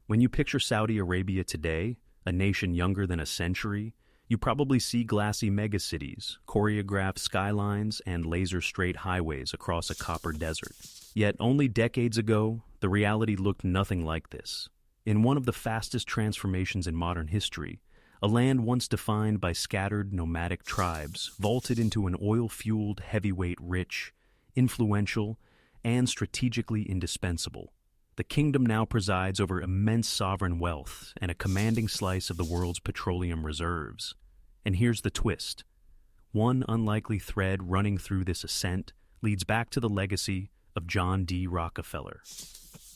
When you picture Saudi Arabia today, a nation younger than a century, you probably see glassy megacities, choreographed skylines, and laser-straight highways across a copper desert. Yet only decades ago, the reality looked nothing like this. In one of the fastest transformations in modern history, a land once defined by scattered nomadic tribes vaulted into an oil-fueled heavyweight rich, influential, and strategically indispensable. The kingdom now presides over immense sovereign wealth and a commanding slice of the world's petroleum reserves. And here's the twist. One unlikely thread running through this ascent leads back to the legacy of John D. Rockefeller.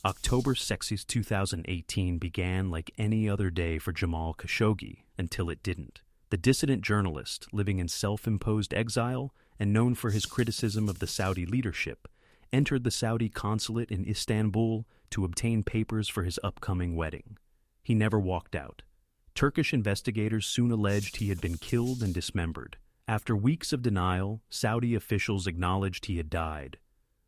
October 6, 2018 began like any other day for Jamal Khashoggi until it didn't. The dissident journalist, living in self-imposed exile and known for his criticism of the Saudi leadership, entered the Saudi consulate in Istanbul to obtain papers for his upcoming wedding. He never walked out. Turkish investigators soon alleged he had been killed and dismembered. After weeks of denial, Saudi officials acknowledged he had died.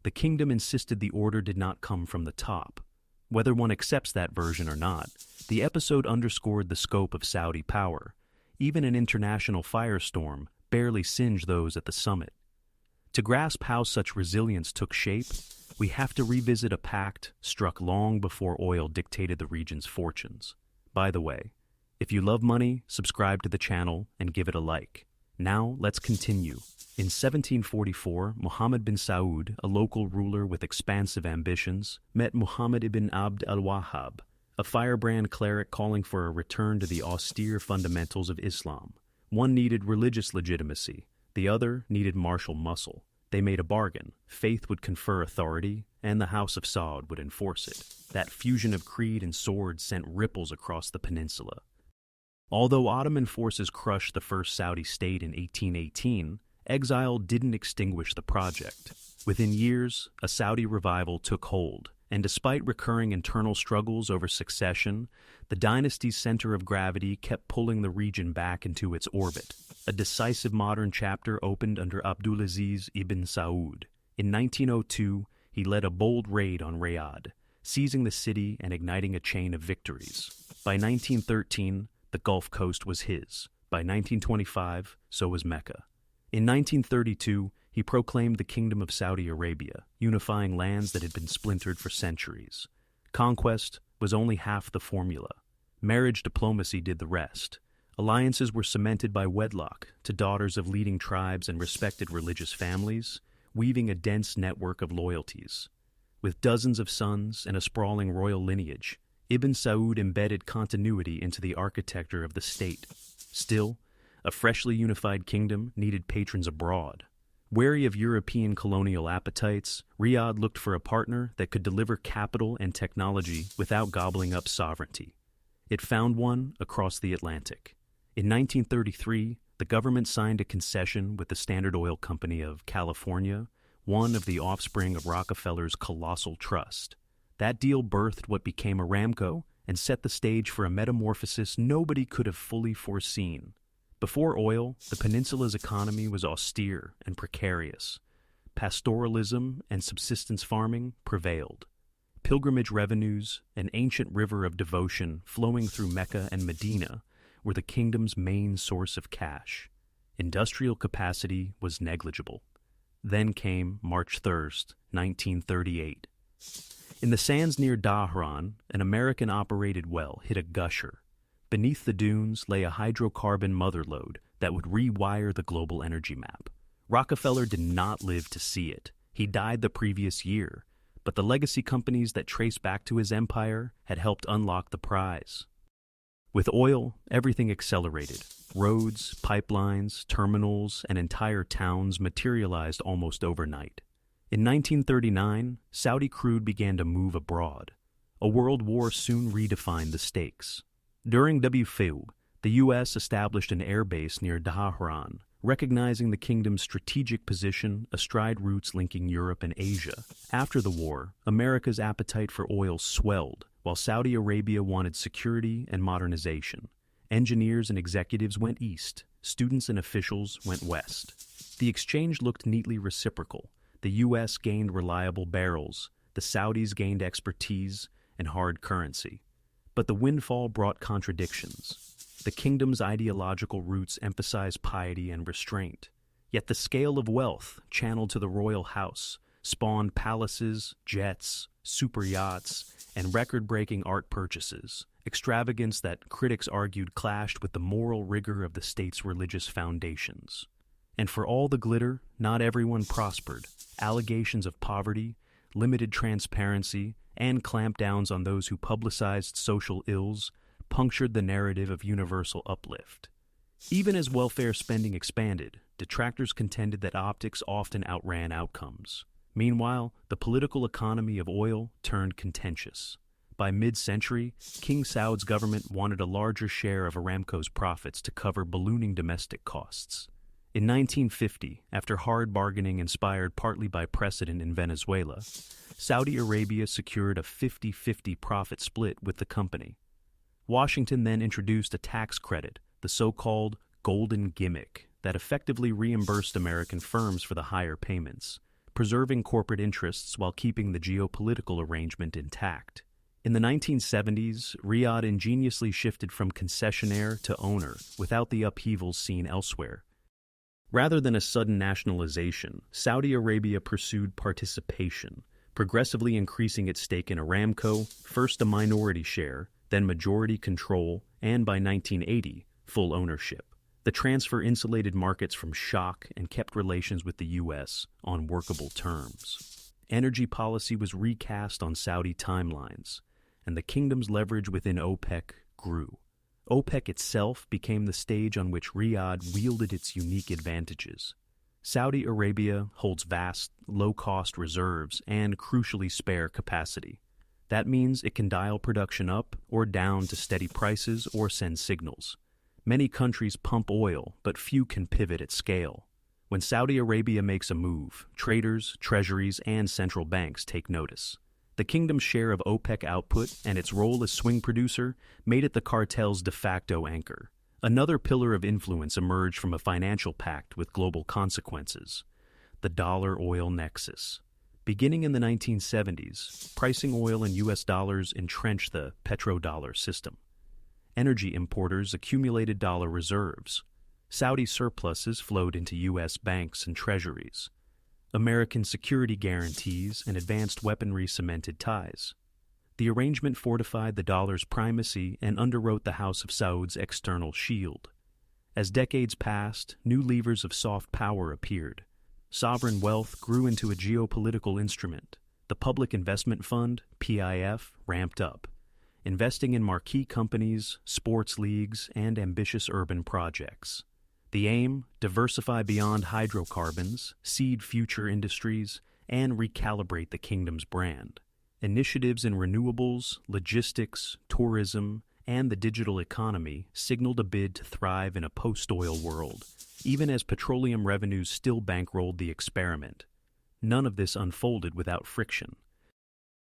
The kingdom insisted the order did not come from the top. Whether one accepts that version or not, the episode underscored the scope of Saudi power. Even an international firestorm barely singed those at the summit. To grasp how such resilience took shape, we have to revisit a pact struck long before oil dictated the region's fortunes. By the way, if you love money, subscribe to the channel and give it a like. Now, let's continue. In 1744, Muhammad bin Saud, a local ruler with expansive ambitions, met Muhammad ibn Abd al-Wahhab, a firebrand cleric calling for a return to the austere fundamentals of Islam. One needed religious legitimacy, the other needed martial muscle. They made a bargain. Faith would confer authority, and the House of Saud would enforce it. That fusion of creed and sword sent ripples across the peninsula. Although Ottoman forces crushed the first Saudi state in 1818, exile didn't extinguish the project. Within years, a Saudi revival took hold, and despite recurring internal struggles over succession, the dynasty's center of gravity kept pulling the region back into its orbit. A decisive modern chapter opened under Abdulaziz ibn Saud. In 1902, he led a bold raid on Riyadh, seizing the city and igniting a chain of victories. By 1913, the Gulf Coast was his. By 1925, so was Mecca. In 1932, he proclaimed the Kingdom of Saudi Arabia, unifying lands that had been splintered for centuries. Conquest was only half the formula. Marriage diplomacy did the rest. Alliances were cemented by wedlock to daughters of leading tribes and respected religious families, weaving a dense network of loyalties. With dozens of sons and a sprawling royal lineage, Ibn Saud embedded continuity into the architecture of the state. Still, a freshly unified kingdom needed patrons abroad. Wary of European colonial appetites, Riyadh looked for a partner that could deliver capital and technology without gobbling up sovereignty. It found one across the Atlantic. In 1933, the government signed a concession with the Standard Oil Company of California, one of the offspring of Rockefeller's colossal trust. That deal birthed what became Aramco and set the stage for a metamorphosis nobody could have fully foreseen. Before oil, the peninsula's economy was austere and precarious. Pastoralism and subsistence farming prevailed. Pilgrimage revenues, an ancient river of devotion flowing through Mecca and Medina, were the kingdom's main source of cash. Industrial capacity was negligible. Then came March 3rd, 1938. In the sands near Dhahran, an American-operated well hit a gusher. Beneath the dunes lay a hydrocarbon motherlode that would rewire the global energy map. Rockefeller did not live to see it. He died the previous year, but the legacy companies that traced back to his empire had helped unlock the prize. With oil, everything accelerated. Roads, pipelines, terminals, and entire towns materialized almost overnight. In 1939, Saudi crude began to move abroad. A world war soon redefined the stakes. During WFU, the U.S. established an airbase near Dhahran, recognizing the kingdom's strategic position astride routes linking Europe and Asia. After the war, America's appetite for oil swelled, while Saudi Arabia wanted security and modernization. Engineers and executives went east, students and officials went west. The exchange looked neatly reciprocal. The U.S. gained reliable barrels, the Saudis gained expertise and hard currency. But the windfall brought contradictions. The kingdom's ideological roots emphasized piety and restraint. Yet the scale of wealth, channeled to the royal house, spawned palaces, jets, super yachts, and record-breaking art purchases, extravagance that critics argued clashed with the moral rigor of the state's religious foundations. And for all the glitter, not everyone prospered. Allegations of poverty, limited transparency, and clampdowns on those who publicized social ills punctured the narrative of universal uplift. Even as welfare spending expanded, detractors contended that optics often outran outcomes. Meanwhile, the political economy of oil turned contentious. By mid-century, King Saud's government wanted a larger share of Aramco's profits to cover ballooning domestic costs. In 1950, after hard bargaining inspired partly by precedent in Venezuela, Saudi Arabia secured a 50-50 profit split with the company. Washington then introduced a tax credit, the so-called golden gimmick, that effectively reimbursed American firms for the higher payments, preserving corporate interests while keeping the geopolitical arrangement intact. In the 1970s, Riyadh ingeniously shifted from concessionaire to owner without the upheavals seen elsewhere. Rather than a sudden nationalization, Saudi Arabia pursued participation, progressively increasing its stake in Aramco, first a minority share, then majority control, and by 1980, full ownership. The transfer insulated markets from shock and kept relations with the U.S. on workable terms. Energy policy was recast on Saudi timelines, and the kingdom's leverage within OPEC grew. OPEC itself became the stage on which Riyadh wielded its unique advantages. Saudi Arabia holds vast, low-cost reserves and crucially spare capacity. That means it can dial production up or down to steady prices or send signals. Many countries pump oil, but few can pivot at scale. When Saudi Arabia makes a move, traders, treasuries, and central banks take notice. The kingdom's share of OPEC output and its role as swing producer made it the cartel's de facto anchor. Another pillar of influence emerged from a financial pact with global consequences: the dollar-oil nexus. Beginning in the 1970s, pricing oil in U.S. dollars entrenched the Petrodollar system. Energy importers accumulated dollar reserves. Saudi surpluses flowed into U.S. banks and treasuries. American security guarantees and advanced weaponry cemented ties. The arrangement fortified the dollar's primacy and underwrote the House of Saud's external shield. As decades passed, new levers of soft power appeared. Sovereign wealth grew into a geopolitical instrument. The Public Investment Fund, PIF, ramped up, investing in marquee companies, sports leagues, and ambitious urban projects. The aim: diversify beyond hydrocarbons, seed future industries, and recalibrate the kingdom's brand. Initiatives in renewables, logistics, tourism, and the digital economy signaled a bid to thrive in a post-oil world, even as petroleum revenues still bankrolled the experiment. None of this unfolded without friction.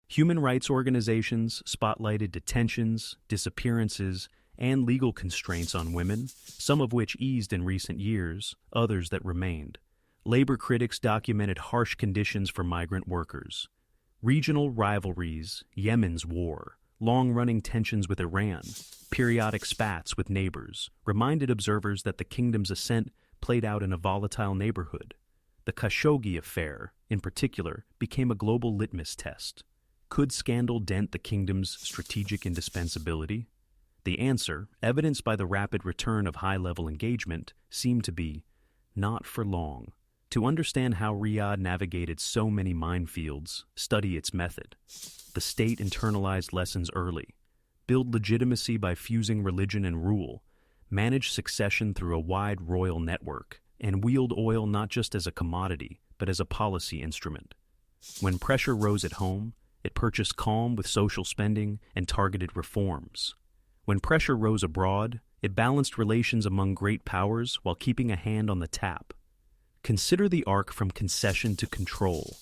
Human rights organizations spotlighted detentions, disappearances, and legal constraints on women, some of which eased in recent years, others that remained. Labor critics documented harsh conditions for migrant workers. Regional rivalries, Yemen's war, long-running tensions with Iran, periodic spats with neighbors, reminded observers that the kingdom's ascent played out in a volatile neighborhood. The Khashoggi affair, in particular, became a global litmus test. Could scandal dent the kingdom's strategic indispensability? The answer, evidenced by the rapid return of high-level engagement, seemed to be not for long. To understand how Riyadh navigated so many minefields, study its method. The state internalized lessons early, build legitimacy by fusing religion and rule, manage succession through a wide royal network, and wield oil not just as a commodity, but as a policy instrument. When pressure rose at home, it purchased calm with social spending and targeted reforms. When pressure rose abroad, it balanced relations among great powers while keeping a hand on the tap. Consider the arc from concession to control.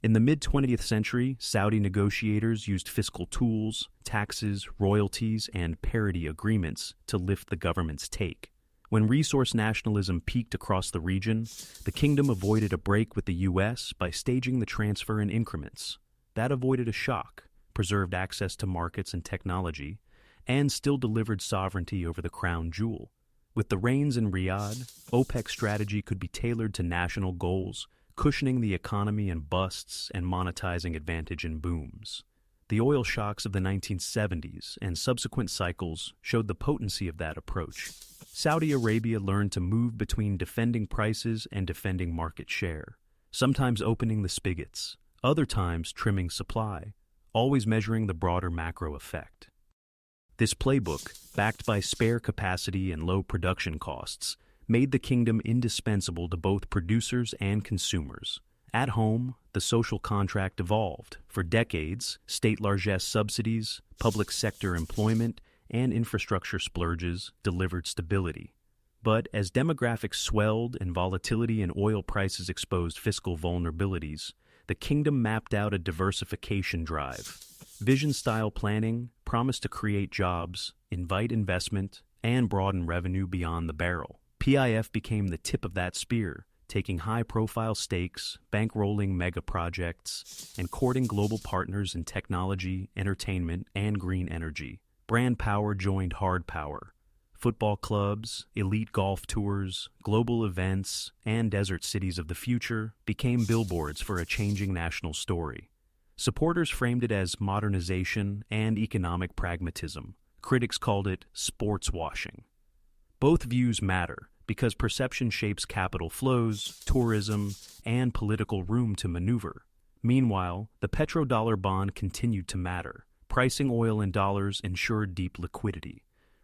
In the mid-20th century, Saudi negotiators used fiscal tools, taxes, royalties, and parity agreements to lift the government's take. When resource nationalism peaked across the region, the kingdom avoided a break with the U.S. by staging the transfer in increments. That avoided a shock, preserved access to markets and technology, and still delivered sovereignty over the crown jewel. With the reins in Riyadh, OPEC's strategy could be tailored to national goals, cushioning the economy in busts and monetizing advantage in booms. The oil shocks of the 1970s and subsequent cycles showed the potency of that approach. Saudi Arabia learned to move between defending prices and defending market share, sometimes opening the spigots, other times trimming supply, always measuring the broader macro effect. This playbook, backed by spare capacity and low production costs, made the kingdom indispensable to both producers and consumers. At home, the social contract evolved. For decades, state largesse subsidies, public sector employment, and infrastructure splurges delivered stability. But as demographics swelled and volatility in oil prices exposed fiscal vulnerabilities, the kingdom mapped out a diversification drive. Vision-style planning promised to create jobs, invite investment, and broaden revenue beyond the barrel. PIF became the tip of that spear, taking high-profile stakes, bankrolling mega-projects, and courting global partners in technology, entertainment, and green energy. Brand power joined hard power. Football clubs, elite golf tours, global events, and desert cities of the future became billboards for a changing national story. Supporters framed it as modernization and economic pragmatism. Critics called it sports washing. Both views matter because perception shapes capital flows, tourism, and political room to maneuver. Meanwhile, the petrodollar bond continued to matter. Pricing oil in dollars ensured deep liquidity.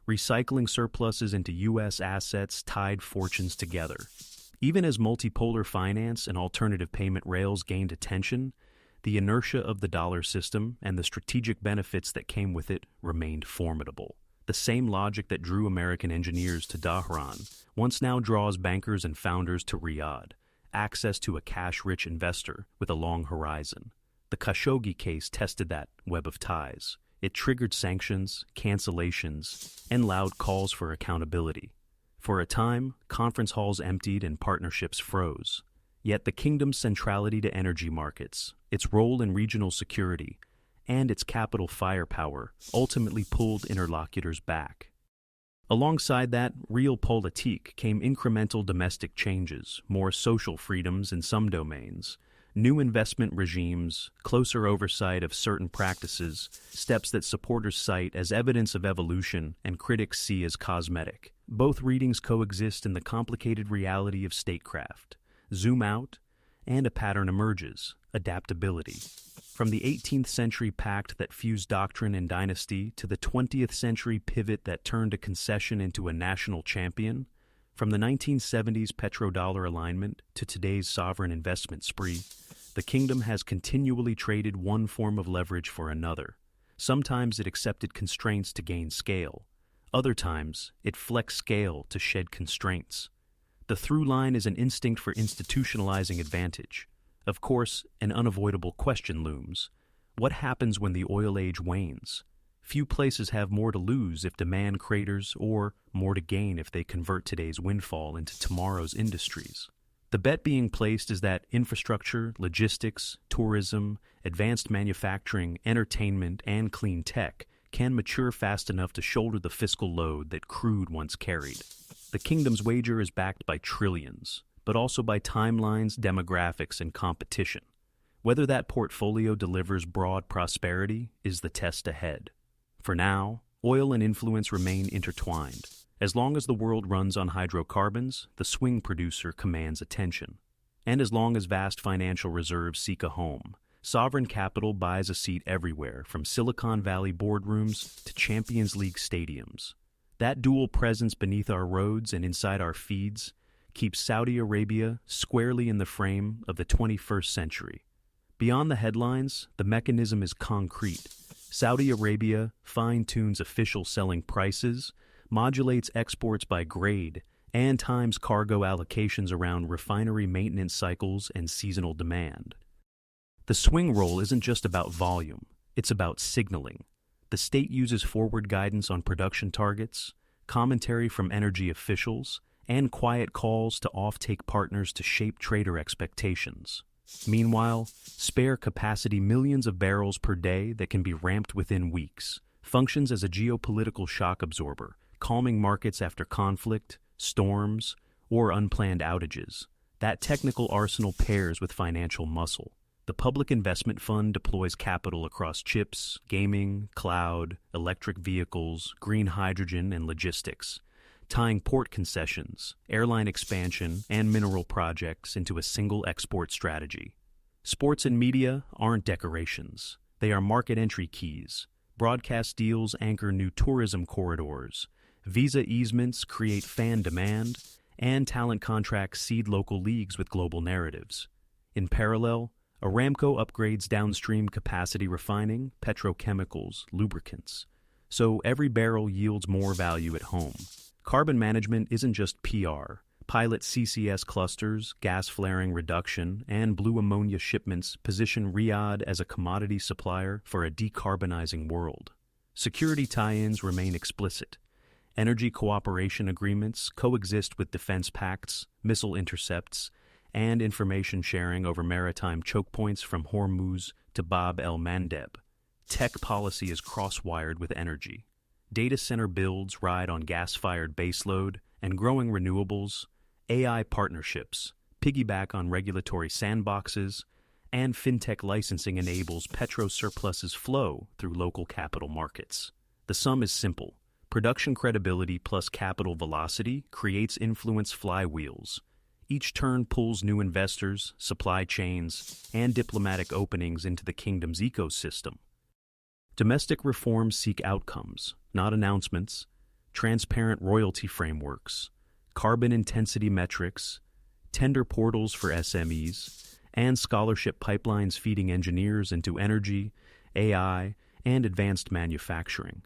Recycling surpluses into U.S. assets tied fortunes together. Even as multipolar finance and alternative payment rails gained attention, the inertia of the dollar system and the strategic benefits that came with it remained formidable. The same logic that drew American engineers to Dhahran once now draws bankers and founders to Riyadh, access to a cash-rich investor with a long horizon. The Khashoggi case tested that web of ties. It triggered sanctions, cancellations, and loud calls for accountability. For a time, conference halls emptied and partnerships froze. Yet the kingdom's centrality to energy markets, its role in regional security, and its capital firepower ultimately pulled interlocutors back. Alongside that realpolitik came incremental domestic changes, more social freedoms in some domains, new investment regimes, closer oversight of certain practices, steps that supporters cite as evidence of evolution and critics see as cosmetic. Both readings coexist in the complicated reality of statecraft. Zoom out, and a pattern emerges: adaptability. From the 18th century pact that fused doctrine and dynasty to the 20th century pivot that turned a concession into a national champion, from the 1970s petrodollar alignment to today's sovereign investment spree, the kingdom has continually traded one form of leverage for another. Sometimes it accepted constraints to gain scale. Other times, it flexed scale to shed constraints. The through line is an instinct for institutionalizing advantage. Of course, an unavoidable question looms. What happens when the oil age wanes? Few places have more to lose if demand craters, or more to gain if they convert today's windfall into tomorrow's industries. The bet being placed is that infrastructure, logistics, tourism, advanced manufacturing, entertainment, and clean tech can mature fast enough to shoulder the fiscal load that crude once carried. The kingdom's wager is backed by trillions, but also by timelines, demographics, and competition. Whether that portfolio delivers broad prosperity is the test ahead. For now, oil and influence remain intertwined. As long as the world runs on hydrocarbons, the swing producer commands attention. And as long as vast financial reserves seek a home, sovereign capital buys a seat everywhere, from Silicon Valley boardrooms to Champions League stadiums. That dual presence beneath our roads and inside our feeds keeps Saudi Arabia squarely in the frame of the 21st century. Beyond the headlines, the mechanism is concrete. Saudi Arabia fine-tunes official selling prices, modulates exports by grade, and times cargo allocations around refinery maintenance cycles and seasonal demand. The swing role isn't just about volume, it's about signaling. The state uses forward guidance on production targets, commentary from energy officials, and quiet calls to offtake partners to shape trader expectations. Meanwhile, spare capacity millions of barrels per day that can be ramped within weeks, functions as a geopolitical shock absorber, calming markets after conflict, storms, or unplanned outages. That technical arsenal pairs with financial muscle. The Public Investment Fund deploys capital across chips, gaming, cloud, electric vehicles, green hydrogen, and logistics, tying port concessions, airline expansion, and mineral projects into a single export strategy. Sports and media aren't decorations. They are market entry keys. Broadcast deals anchor new tourism corridors. Visa easements create fan demand, and talent contracts seed local leagues with global narratives. In parallel, Aramco upgrades downstream capacity refining, petrochemicals, lubricants. So every barrel yields more value at home. Carbon management isn't just PR. Pilot CCS clusters, gas flaring reduction, and blue ammonia shipments position Riyadh as a commodity supplier for a decarbonizing world. Security tie-ins remain explicit. Energy cooperation agreements coexist with defense pacts, missile intercepts, and information sharing over maritime choke points from Hormuz to Bab el-Mandeb. Tech policy is cross-wired with energy. Data center builds ride on gas-fired baseload, and growing renewables, AI partnerships, piggyback on regulatory sandboxes, and fintech licensing enables petro surpluses flow through local capital markets. The sum is simple. Production credibility plus capital velocity creates influence flywheels. Each turn pulls new investors, supply chains, and diplomatic openings into the kingdom's ecosystem. Domestic reforms seek outcomes, not announcements, transparent royalty frameworks, carbon intensity metrics, tender portals for SMEs, and scholarship pipelines feeding engineers into energy, AI, and advanced manufacturing.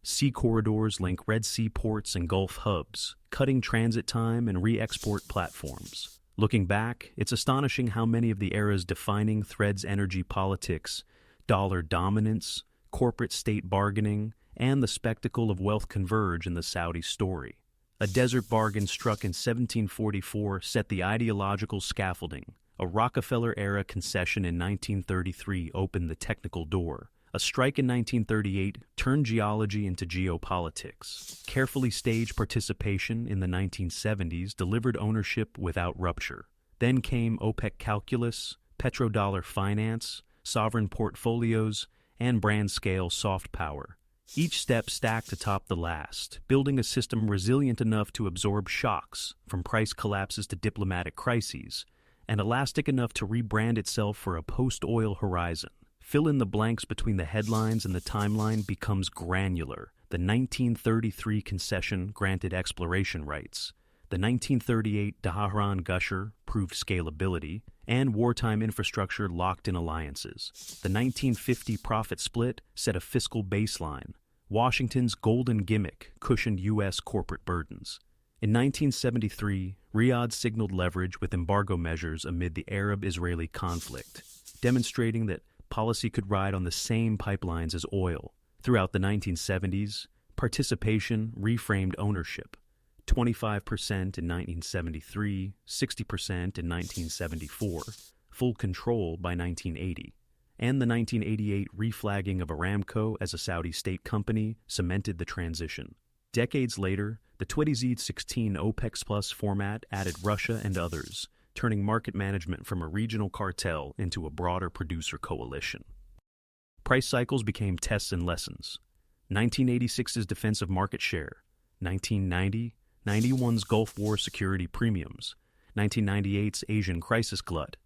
Sea corridors link Red Sea ports and Gulf hubs, cutting transit time and re-export platforms. Looking back, it's astonishing how many of the era's defining threads energy politics, dollar dominance, corporate state bargaining, and the spectacle of wealth converge in the Saudi story. A desert bargain struck in 1744 set the ideological scaffolding. A Rockefeller-era concession in 1933 opened the technical door. A strike in 1938 turned geology into geopolitics. Carefully staged participation in the 1970s delivered ownership without rupture. Then came OPEC calculus, petrodollar finance, sovereign portfolios, and brand-scale soft power. Each step stacked atop the last, building a system resilient enough to absorb shocks, from price collapses to diplomatic crises, and elastic enough to rebrand itself for a post-oil horizon. Fill in the blanks between the headlines and the timeline becomes granular. The 1933 concession granted exploration rights. The 1938 Dhahran gusher proved scalability, and wartime infrastructure locked in alliances. The 1950 profit split set a fiscal baseline. Washington's golden gimmick cushioned U.S. corporate burdens. In 1973, Riyadh signaled leverage with embargo measures amid the Arab-Israeli conflict, demonstrating that policy could ride on the same pipelines as oil. Throughout the 1970s, participation reframed ownership. 25% in 1973, 60% in 1974, full control by 1980. And the 1988 reflagging of Aramco as a Saudi state company cemented the transition. Decades later, the 2016 OPEC Plus format added Russia and others, turning market management from a regional cartel into a broader producer coalition. Price cycles became tests and lessons. 1986's defensive market share, 1990, 91's Gulf War security premiums, 1998's Asian crisis glut,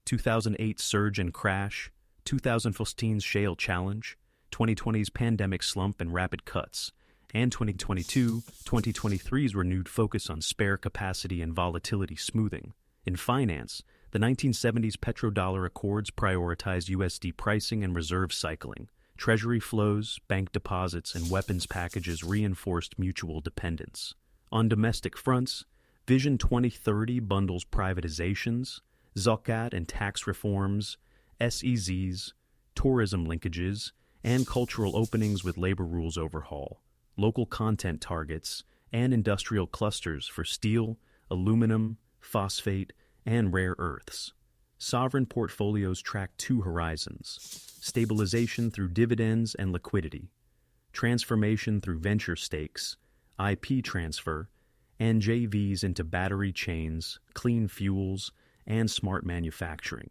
2008's surge and crash, 2015's shale challenge, 2020's pandemic slump and rapid cuts, and 2023's renewed focus on spare capacity and volatility smoothing. In finance, the 1970s petrodollar accords prioritized USD pricing and reserve cycling. Treasury flows, bank deposits, and weapons packages reinforced mutual dependence. On domestic fronts, Vision 2030 bundles privatizations, zakat and tax reforms, SEZs, tourism linkages, and cultural openings with labor rules overhaul, local content targets, and industrial clusters for steel, aluminum, phosphate, and rare earths. Sovereign portfolios track two horizons: stabilization through dividends and liquidity. transformation through venture stakes, IP transfer, and JVs into battery chains, clean fuels, and smart manufacturing.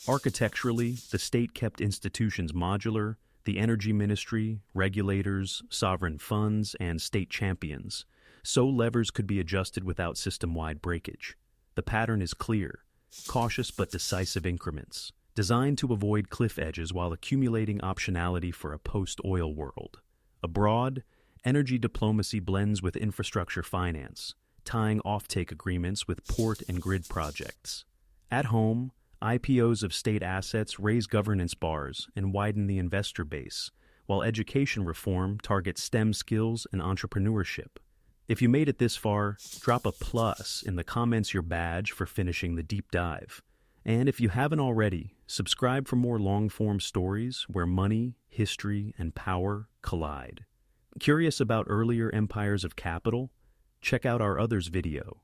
Architecturally, the state kept institutions modular, the energy ministry, regulators, sovereign funds, and state champions, so levers could be adjusted without system-wide breakage. The pattern is clear: cautious but decisive increments, designed to avoid cliff edges while accumulating optionality for a post-oil world. Abroad, energy diplomacy blends with infrastructure finance, tying offtake agreements with port and grid projects. At home, IPOs of state assets raise governance bars and widen the investor base, while education reform targets STEM skills and entrepreneurship. If you made it this far, drop a plus in the comments your badge for finishing the deep dive. And if you haven't already, subscribe for more long-form stories where money, history, and power collide. Curious about earlier empires of capital? Check out our Others video.